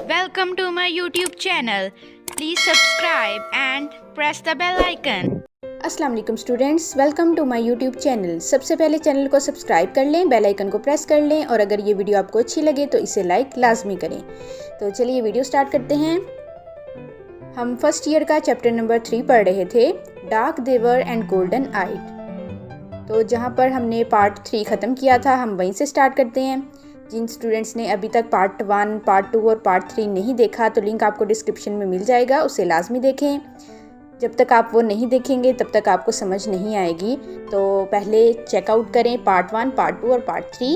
Welcome to my YouTube channel. Please subscribe and press the bell icon. अस्सलाम वालेकुम students, welcome to my YouTube channel. सबसे पहले channel को subscribe कर लें, बेल आइकन को प्रेस कर लें और अगर ये वीडियो आपको अच्छी लगे तो इसे लाइक लाजमी करें। तो चलिए वीडियो स्टार्ट करते हैं। हम फर्स्ट ईयर का चैप्टर नंबर 3 पढ़ रहे थे, डार्क देवर एंड गोल्डन आइड। तो जहाँ पर हमने पार्ट 3 ख़त्म किया था हम वहीं से स्टार्ट करते हैं। जिन स्टूडेंट्स ने अभी तक पार्ट 1, पार्ट 2 और पार्ट 3 नहीं देखा तो लिंक आपको डिस्क्रिप्शन में मिल जाएगा, उसे लाजमी देखें। जब तक आप वो नहीं देखेंगे तब तक आपको समझ नहीं आएगी। तो पहले चेकआउट करें पार्ट 1, पार्ट 2 और पार्ट 3।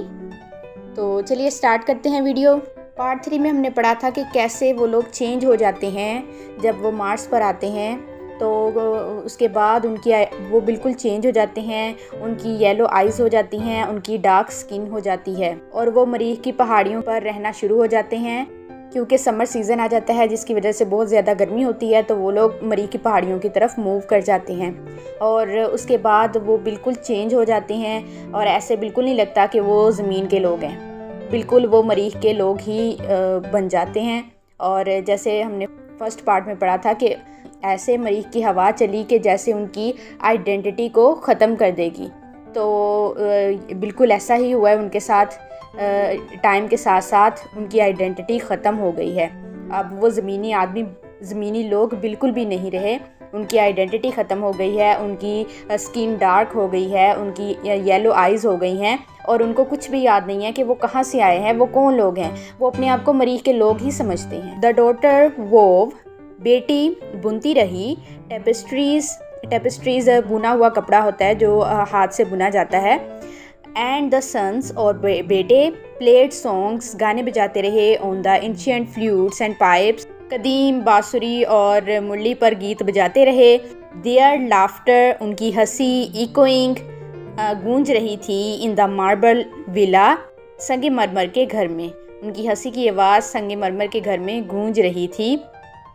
तो चलिए स्टार्ट करते हैं वीडियो। पार्ट 3 में हमने पढ़ा था कि कैसे वो लोग चेंज हो जाते हैं जब वो मार्स पर आते हैं। तो उसके बाद उनकी वो बिल्कुल चेंज हो जाते हैं, उनकी येलो आइज़ हो जाती हैं, उनकी डार्क स्किन हो जाती है और वो मरीख की पहाड़ियों पर रहना शुरू हो जाते हैं। क्योंकि समर सीज़न आ जाता है जिसकी वजह से बहुत ज़्यादा गर्मी होती है, तो वो लोग मरीख की पहाड़ियों की तरफ मूव कर जाते हैं और उसके बाद वो बिल्कुल चेंज हो जाते हैं और ऐसे बिल्कुल नहीं लगता कि वो ज़मीन के लोग हैं, बिल्कुल वो मरीख के लोग ही बन जाते हैं। और जैसे हमने फर्स्ट पार्ट में पढ़ा था कि ऐसे मरीख की हवा चली कि जैसे उनकी आइडेंटिटी को ख़त्म कर देगी। तो बिल्कुल ऐसा ही हुआ है उनके साथ। टाइम के साथ साथ उनकी आइडेंटिटी ख़त्म हो गई है। अब वो ज़मीनी लोग बिल्कुल भी नहीं रहे, उनकी आइडेंटिटी ख़त्म हो गई है, उनकी स्किन डार्क हो गई है, उनकी येलो आइज़ हो गई हैं और उनको कुछ भी याद नहीं है कि वो कहाँ से आए हैं, वो कौन लोग हैं। वो अपने आप को मरीख के लोग ही समझते हैं। द डॉटर वोव, बेटी बुनती रही। टेपेस्ट्रीज़ बुना हुआ कपड़ा होता है जो हाथ से बुना जाता है। एंड द सन्स, और बेटे प्लेड सॉन्ग्स, गाने बजाते रहे। On the ancient flutes and pipes, कदीम बांसुरी और मुरली पर गीत बजाते रहे। देयर लाफ्टर, उनकी हंसी, इकोइंग, गूंज रही थी। इन द मार्बल विला, संगमरमर के घर में, उनकी हंसी की आवाज़ संगमरमर के घर में गूंज रही थी।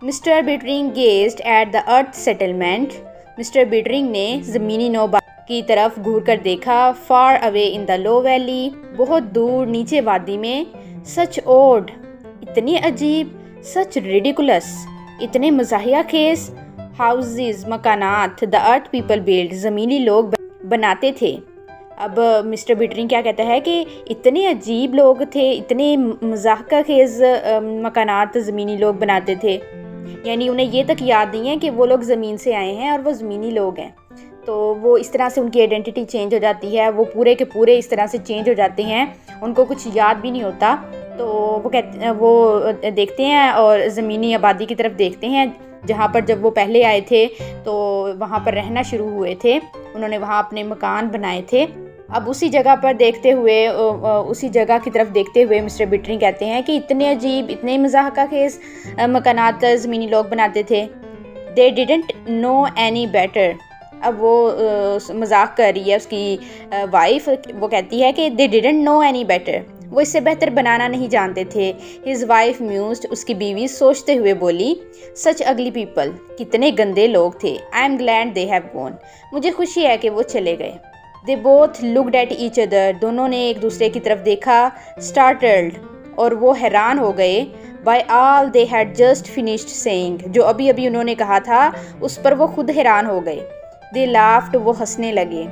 Mister Bittering gazed at the earth settlement, mister Bittering ने ज़मीनी नौबा की तरफ घूर कर देखा। Far away in the low valley, बहुत दूर नीचे वादी में। सच ओड, इतनी अजीब। सच रिडिकुलस, इतने मज़ाहिया खेस। हाउसेस, मकानात, द अर्थ पीपल बिल्ड, ज़मीनी लोग बनाते थे। अब मिस्टर बिटरिंग क्या कहता है कि इतने अजीब लोग थे, इतने मज़ाहिया खेज मकानात ज़मीनी लोग बनाते थे, यानी उन्हें ये तक याद नहीं है कि वो लोग ज़मीन से आए हैं और वो ज़मीनी लोग हैं। तो वो इस तरह से उनकी आइडेंटिटी चेंज हो जाती है, वो पूरे के पूरे इस तरह से चेंज हो जाते हैं, उनको कुछ याद भी नहीं होता। तो वो देखते हैं और ज़मीनी आबादी की तरफ देखते हैं जहाँ पर जब वो पहले आए थे तो वहाँ पर रहना शुरू हुए थे, उन्होंने वहाँ अपने मकान बनाए थे। अब उसी जगह पर देखते हुए, उसी जगह की तरफ देखते हुए मिस्टर बिटरिंग कहते हैं कि इतने अजीब, इतने मज़ाहिया खेज मकानात ज़मीनी लोग बनाते थे। They didn't know any better. अब वो मजाक कर रही है उसकी वाइफ, वो कहती है कि they didn't know any better, वो इससे बेहतर बनाना नहीं जानते थे। हिज वाइफ म्यूज्ड, उसकी बीवी सोचते हुए बोली, सच अगली पीपल, कितने गंदे लोग थे। I am glad they have gone, मुझे खुशी है कि वो चले गए। They both looked at each other, दोनों ने एक दूसरे की तरफ देखा। स्टार्टल्ड, और वो हैरान हो गए। By all they had just finished saying, जो अभी अभी उन्होंने कहा था उस पर वो खुद हैरान हो गए। दे लाफ्ड, वो हंसने लगे।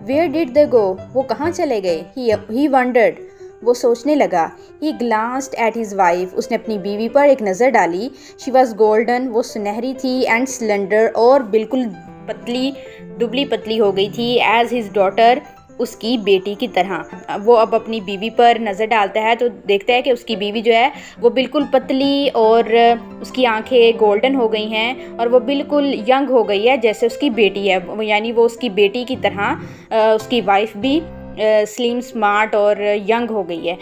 वेयर डिड दे गो, वो कहाँ चले गए। ही वंडर्ड, वो सोचने लगा। ही ग्लांस्ड एट हिज वाइफ, उसने अपनी बीवी पर एक नज़र डाली। शी वॉज गोल्डन, वो सुनहरी थी। एंड स्लेंडर, और बिल्कुल पतली, दुबली पतली हो गई थी। एज हिज डॉटर, उसकी बेटी की तरह। वो अब अपनी बीवी पर नज़र डालता है तो देखता है कि उसकी बीवी जो है वो बिल्कुल पतली और उसकी आंखें गोल्डन हो गई हैं और वो बिल्कुल यंग हो गई है जैसे उसकी बेटी है, यानी वो उसकी बेटी की तरह उसकी वाइफ भी स्लिम, स्मार्ट और यंग हो गई है।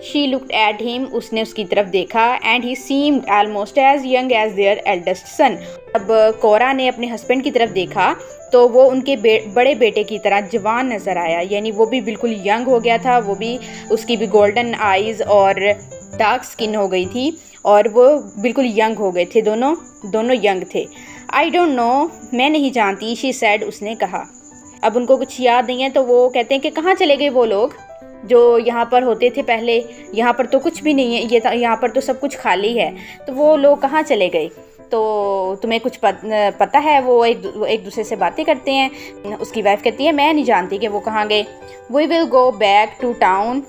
शी लुक्ड एट हिम, उसने उसकी तरफ देखा। And he seemed almost as young as their eldest son. अब कोरा ने अपने हस्बैंड की तरफ देखा तो वो उनके बड़े बेटे की तरह जवान नज़र आया, यानी वो भी बिल्कुल यंग हो गया था, वो भी, उसकी भी गोल्डन आइज़ और डार्क स्किन हो गई थी और वो बिल्कुल यंग हो गए थे, दोनों यंग थे। आई डोंट नो, मैं नहीं जानती, शी सैड, उसने कहा। अब उनको कुछ याद नहीं है तो वो कहते हैं कि कहाँ चले गए वो लोग। जो यहाँ पर होते थे पहले, यहाँ पर तो कुछ भी नहीं है, यहाँ पर तो सब कुछ खाली है, तो वो लोग कहाँ चले गए? तो तुम्हें कुछ पता है? वो एक दूसरे से बातें करते हैं। उसकी वाइफ कहती है मैं नहीं जानती कि वो कहाँ गए। We will go back to town,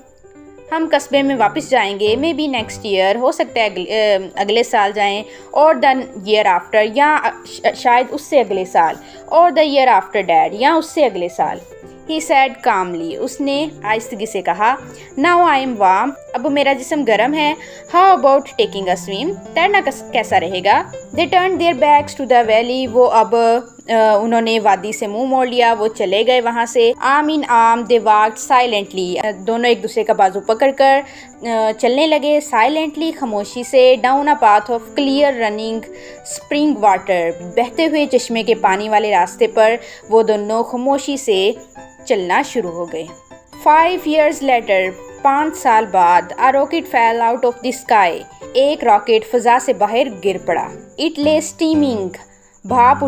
हम कस्बे में वापस जाएंगे, मे बी नेक्स्ट ईयर, हो सकता है अगले साल जाएं, और द ईयर आफ्टर, या शायद उससे अगले साल, और द ईयर आफ्टर डैड, या उससे अगले साल। ही सैड कामली, उसने आहिस्तगी से कहा। नाउ आई एम वार्म, अब मेरा जिस्म गर्म है। How about taking a swim, तैरना कैसा रहेगा? They turn their backs to the valley, वो अब उन्होंने वादी से मुंह मोड़ लिया, वो चले गए वहाँ से। आर्म इन आर्म दे वॉक्ड साइलेंटली, दोनों एक दूसरे का बाजू पकड़कर चलने लगे साइलेंटली, खामोशी से। Down a path of clear running spring water, बहते हुए चश्मे के पानी वाले रास्ते पर वो दोनों खामोशी से चलना शुरू हो गए। 5 years later, 5 साल बाद, a rocket fell out of the sky, एक रॉकेट फजा से बाहर गिर पड़ा। It lay steaming, भाप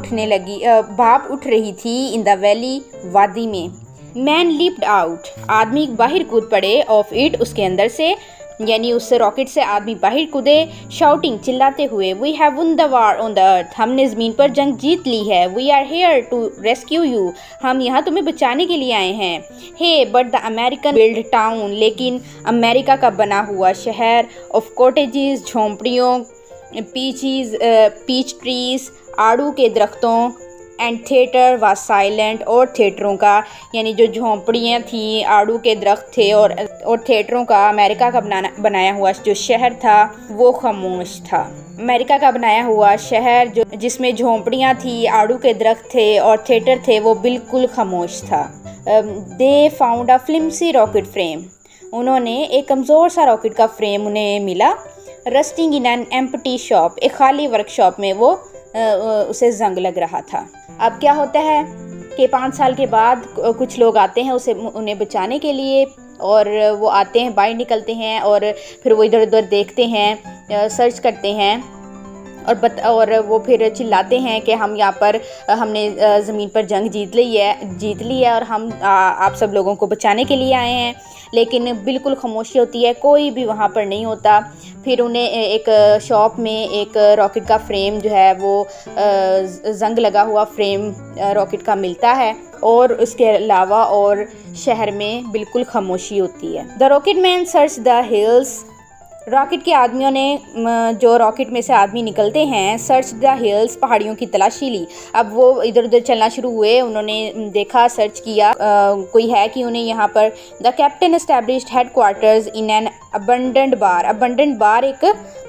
उठ रही थी। इन द वैली, वादी में। मैन लिप्ड आउट, आदमी बाहर कूद पड़े। ऑफ इट, उसके अंदर से, यानी उस रॉकेट से आदमी बाहर कूदे। शाउटिंग, चिल्लाते हुए। We have won the war on the earth, हमने ज़मीन पर जंग जीत ली है। We are here to rescue you, हम यहाँ तुम्हें बचाने के लिए आए हैं। Hey but the American build town, लेकिन अमेरिका का बना हुआ शहर। ऑफ कॉटेजेस, झोंपड़ियों। पीच ट्रीज, आड़ू के दरख्तों। एंड थिएटर व साइलेंट, और थिएटरों का, यानी जो झोंपड़ियाँ थी, आड़ू के दरख्त थे, और थिएटरों का, अमेरिका का बनाया हुआ जो शहर था वो खामोश था। अमेरिका का बनाया हुआ शहर जिसमें झोंपड़ियाँ थी, आड़ू के दरख्त थे और थिएटर थे, वो बिल्कुल खामोश था। They found a फ्लिम्सी rocket frame, उन्होंने एक कमज़ोर सा रॉकेट का फ्रेम उन्हें मिला। Rusting in an empty shop, एक खाली वर्कशॉप में वो उसे जंग लग रहा था। अब क्या होता है कि 5 साल के बाद कुछ लोग आते हैं उन्हें बचाने के लिए, और वो आते हैं, बाहर निकलते हैं, और फिर वो इधर उधर देखते हैं, सर्च करते हैं, और वो फिर चिल्लाते हैं कि हम यहाँ पर, हमने ज़मीन पर जंग जीत ली है और हम आप सब लोगों को बचाने के लिए आए हैं। लेकिन बिल्कुल खामोशी होती है, कोई भी वहाँ पर नहीं होता। फिर उन्हें एक शॉप में एक रॉकेट का फ्रेम जो है वो जंग लगा हुआ फ्रेम रॉकेट का मिलता है, और उसके अलावा और शहर में बिल्कुल खामोशी होती है। The rocket man search the hills, rocket के आदमियों ने, जो रॉकेट में से आदमी निकलते हैं, सर्च द हिल्स, पहाड़ियों की तलाशी ली। अब वो इधर उधर चलना शुरू हुए, उन्होंने देखा, सर्च किया, कोई है कि उन्हें यहाँ पर। The captain established headquarters in an abundant bar एक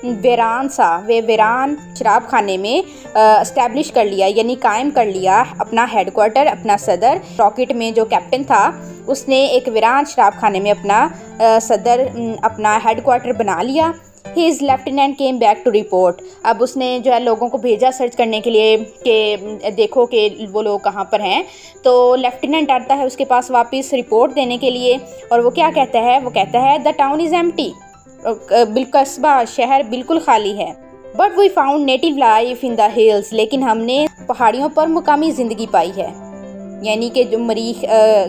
वीरान शराब खाने में एस्टैब्लिश कर लिया, यानी कायम कर लिया अपना हेडक्वार्टर, अपना सदर। रॉकेट में जो कैप्टन था उसने एक वीरान शराब खाने में अपना सदर, अपना हेडक्वार्टर बना लिया। His lieutenant came back to report, अब उसने जो है लोगों को भेजा सर्च करने के लिए कि देखो कि वो लोग कहाँ पर हैं। तो लेफ्टिनेंट आता है उसके पास वापस रिपोर्ट देने के लिए, और वो क्या कहता है? वो कहता है द टाउन इज़ एम्प्टी, कस्बा, शहर बिल्कुल खाली है। But we found native life in the hills, लेकिन हमने पहाड़ियों पर मुकामी ज़िंदगी पाई है, यानी कि जो मरीख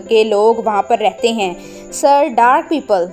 के लोग वहाँ पर रहते हैं। सर डार्क पीपल,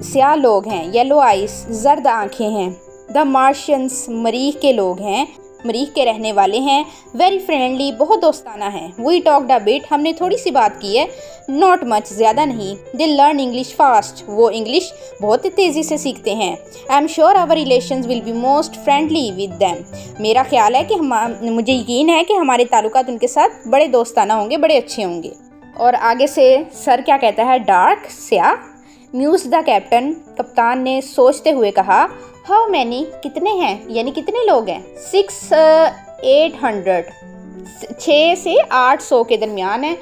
स्याह लोग हैं। येलो आइस, जर्द आँखें हैं। द मार्शियंस, मरीख के लोग हैं, मरीख के रहने वाले हैं। वेरी फ्रेंडली, बहुत दोस्ताना हैं। वी टॉक्ड अ बिट, हमने थोड़ी सी बात की है। नॉट मच, ज़्यादा नहीं। दे लर्न इंग्लिश फास्ट, वो इंग्लिश बहुत तेज़ी से सीखते हैं। I am sure our relations will be most friendly with them, मेरा ख्याल है कि मुझे यकीन है कि हमारे ताल्लुकात उनके साथ बड़े दोस्ताना होंगे, बड़े अच्छे होंगे। और आगे से सर क्या कहता है? डार्क, स्याह। म्यूज द कैप्टन, कप्तान ने सोचते हुए कहा। हाउ मैनी, कितने हैं, यानी कितने लोग हैं? 600-800, 6 से 800 के दरमियान है।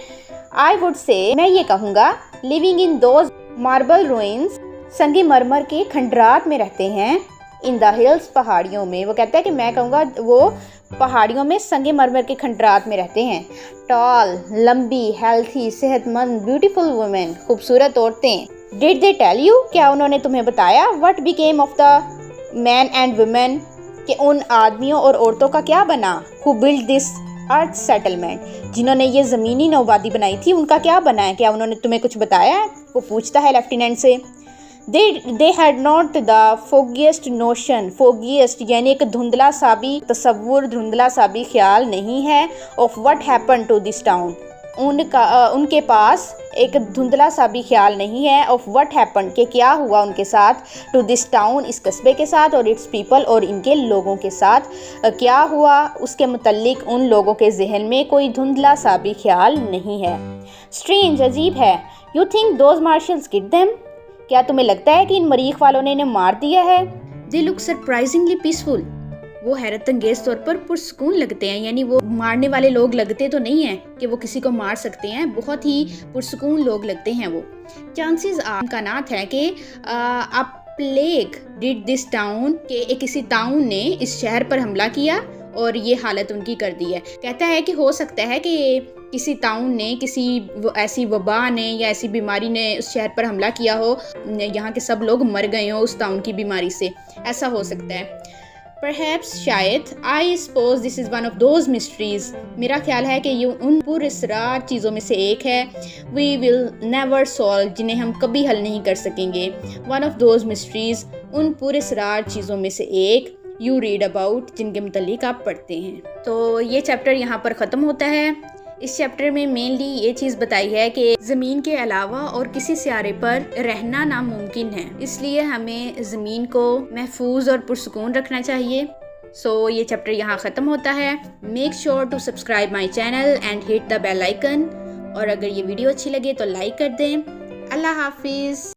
आई वुड से, मैं ये कहूँगा, living in those marble ruins, संगे मरमर के खंडरात में रहते हैं। इन द हिल्स, पहाड़ियों में। वो कहता है कि मैं कहूँगा वो पहाड़ियों में संगे मरमर के खंडरात में रहते हैं। टॉल, लंबी, हेल्थी, सेहतमंद, ब्यूटीफुल वुमेन, खूबसूरत औरतें। डिड दे टेल यू, क्या उन्होंने तुम्हें बताया? What became of the man and women, कि उन आदमियों और औरतों का क्या बना? Who build this earth settlement. जिन्होंने ये ज़मीनी नौआबादी बनाई थी उनका क्या बना है, क्या उन्होंने तुम्हें कुछ बताया है? वो पूछता है लेफ्टिनेंट से। They had not the foggiest notion, foggiest यानी एक धुंधला सा भी तसव्वुर, धुंधला सा भी ख्याल नहीं है of what happen to this town. उनके पास एक धुंधला सा भी ख्याल नहीं है ऑफ व्हाट हैपन कि क्या हुआ उनके साथ, टू दिस टाउन इस कस्बे के साथ, और इट्स पीपल और इनके लोगों के साथ क्या हुआ उसके मुतल्लिक उन लोगों के जहन में कोई धुंधला सा भी ख्याल नहीं है। स्ट्रेंज अजीब है। You think those marshals kid them, क्या तुम्हें लगता है कि इन मरीख वालों ने इन्हें मार दिया है? दे लुक सरप्राइजिंगली पीसफुल, वो हैरत अंगेज तौर पर पुरसकून लगते हैं, यानी वो मारने वाले लोग लगते तो नहीं हैं कि वो किसी को मार सकते हैं, बहुत ही पुरसकून लोग लगते हैं वो। चांसेस इम्कानात है कि अ प्लेग डिड दिस टाउन, के किसी ताउन ने इस शहर पर हमला किया और ये हालत उनकी कर दी है। कहता है कि हो सकता है कि किसी ताउन ने, किसी ऐसी वबा ने या ऐसी बीमारी ने उस शहर पर हमला किया हो, यहाँ के सब लोग मर गए हो उस ताउन की बीमारी से, ऐसा हो सकता है। Perhaps शायद, I suppose this is one of those mysteries, मेरा ख्याल है कि ये उन पुरअसरार चीज़ों में से एक है, we will never solve, जिन्हें हम कभी हल नहीं कर सकेंगे। One of those mysteries, उन पुरअसरार चीज़ों में से एक, you read about, जिनके मुतालिक आप पढ़ते हैं। तो ये चैप्टर यहाँ पर ख़त्म होता है। इस चैप्टर में मेनली ये चीज़ बताई है कि ज़मीन के अलावा और किसी सियारे पर रहना नामुमकिन है, इसलिए हमें ज़मीन को महफूज और पुरसुकून रखना चाहिए। सो ये चैप्टर यहाँ ख़त्म होता है। Make sure to subscribe my channel and hit the bell icon, और अगर ये वीडियो अच्छी लगे तो लाइक कर दें। अल्लाह हाफिज़।